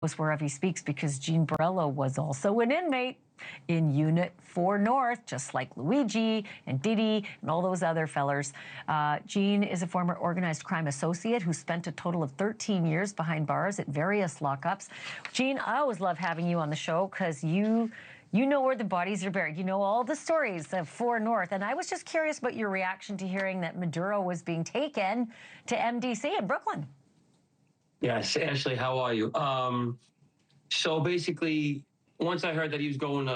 wherever he speaks, because Gene Borrello was also an inmate in Unit 4 North, just like Luigi and Diddy and all those other fellers. Gene is a former organized crime associate who spent a total of 13 years behind bars at various lockups. Gene, I always love having you on the show because you know where the bodies are buried. You know all the stories of 4 North. And I was just curious about your reaction to hearing that Maduro was being taken to MDC in Brooklyn. Yes, Ashley, how are you? So basically, once I heard that he was going to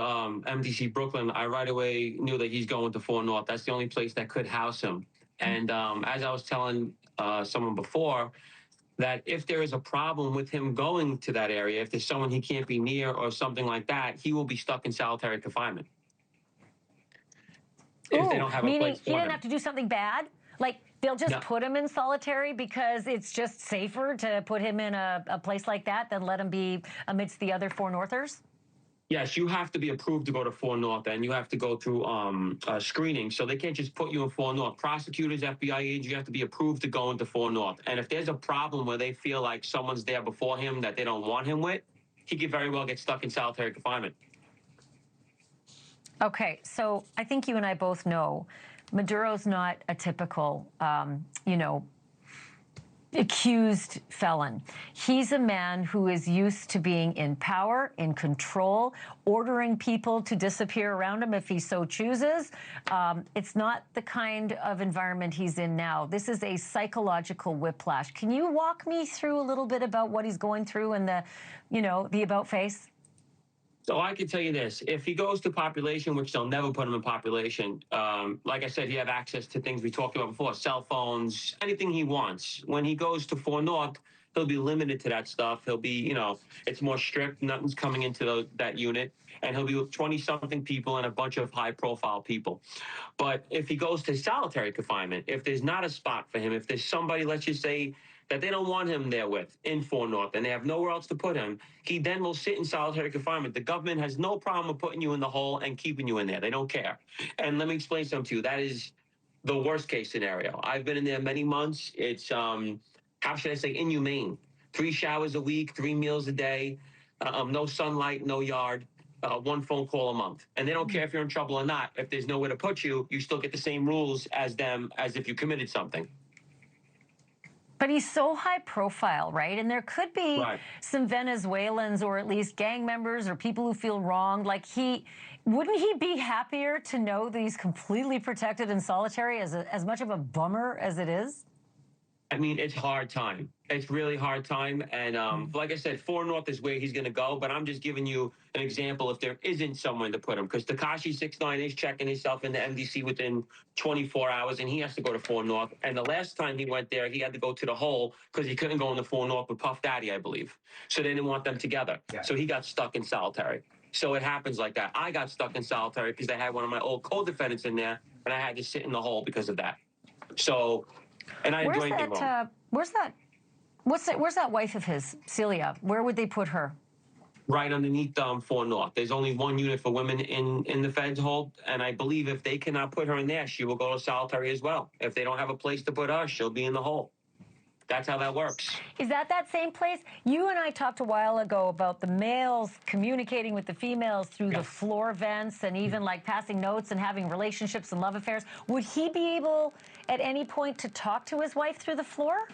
MDC Brooklyn, I right away knew that he's going to 4 North. That's the only place that could house him. And as I was telling someone before, that if there is a problem with him going to that area, if there's someone he can't be near or something like that, he will be stuck in solitary confinement. If they don't have a place for him. Meaning he didn't have to do something bad? Like, they'll just put him in solitary because it's just safer to put him in a place like that than let him be amidst the other 4 Northers? Yes, you have to be approved to go to 4 North, and you have to go through screening. So they can't just put you in 4 North. Prosecutors, FBI agents, you have to be approved to go into 4 North. And if there's a problem where they feel like someone's there before him that they don't want him with, he could very well get stuck in solitary confinement. Okay, so I think you and I both know Maduro's not a typical, accused felon. He's a man who is used to being in power, in control, ordering people to disappear around him if he so chooses. It's not the kind of environment he's in now. This is a psychological whiplash. Can you walk me through a little bit about what he's going through and the about face? So I can tell you this, if he goes to population, which they'll never put him in population, like I said, he have access to things we talked about before, cell phones, anything he wants. When he goes to 4 North, he'll be limited to that stuff. He'll be, it's more strict. Nothing's coming into that unit. And he'll be with 20-something people and a bunch of high-profile people. But if he goes to solitary confinement, if there's not a spot for him, if there's somebody, let's just say, that they don't want him there with in 4 North and they have nowhere else to put him, he then will sit in solitary confinement. The government has no problem with putting you in the hole and keeping you in there. They don't care. And let me explain something to you. That is the worst case scenario. I've been in there many months. It's, how should I say, inhumane. 3 showers a week, 3 meals a day, no sunlight, no yard, 1 phone call a month. And they don't care if you're in trouble or not. If there's nowhere to put you, you still get the same rules as them as if you committed something. But he's so high profile, right? And there could be some Venezuelans or at least gang members or people who feel wronged. Like wouldn't he be happier to know that he's completely protected and solitary as much of a bummer as it is? I mean, it's hard time. It's really hard time. And like I said, 4 North is where he's going to go. But I'm just giving you an example if there isn't someone to put him. Because Tekashi 6ix9ine is checking himself into MDC within 24 hours, and he has to go to 4 North. And the last time he went there, he had to go to the hole because he couldn't go into 4 North with Puff Daddy, I believe. So they didn't want them together. Yeah. So he got stuck in solitary. So it happens like that. I got stuck in solitary because I had one of my old co-defendants in there, and I had to sit in the hole because of that. So... And I where's that wife of his, Celia? Where would they put her? Right underneath 4 North. There's only 1 unit for women in the feds hold, and I believe if they cannot put her in there, she will go to solitary as well. If they don't have a place to put her, she'll be in the hole. That's how that works. Is that same place? You and I talked a while ago about the males communicating with the females through the floor vents and even like passing notes and having relationships and love affairs. Would he be able at any point to talk to his wife through the floor?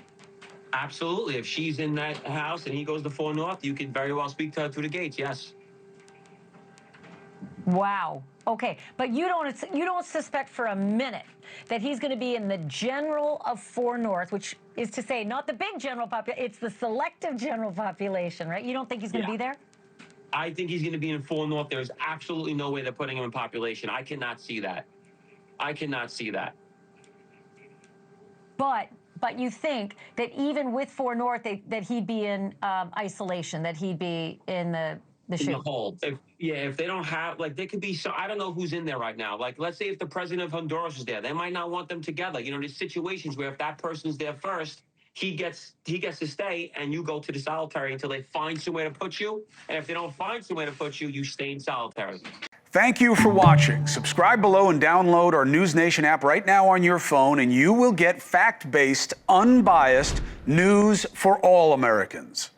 Absolutely. If she's in that house and he goes to 4 North, you could very well speak to her through the gates, yes. Wow. Okay, but you don't suspect for a minute that he's going to be in the general of 4 North, which is to say not the big general population, it's the selective general population, right? You don't think he's going to be there? I think he's going to be in 4 North. There's absolutely no way they're putting him in population. I cannot see that. I cannot see that. But you think that even with 4 North, that he'd be in isolation, that he'd be in the hole. If they don't have, like, they could be, so I don't know who's in there right now. Like, let's say if the president of Honduras is there, they might not want them together. There's situations where if that person's there first, he gets to stay and you go to the solitary until they find somewhere to put you. And if they don't find somewhere to put you, you stay in solitary. Thank you for watching. Subscribe below and download our NewsNation app right now on your phone, and you will get fact-based, unbiased news for all Americans.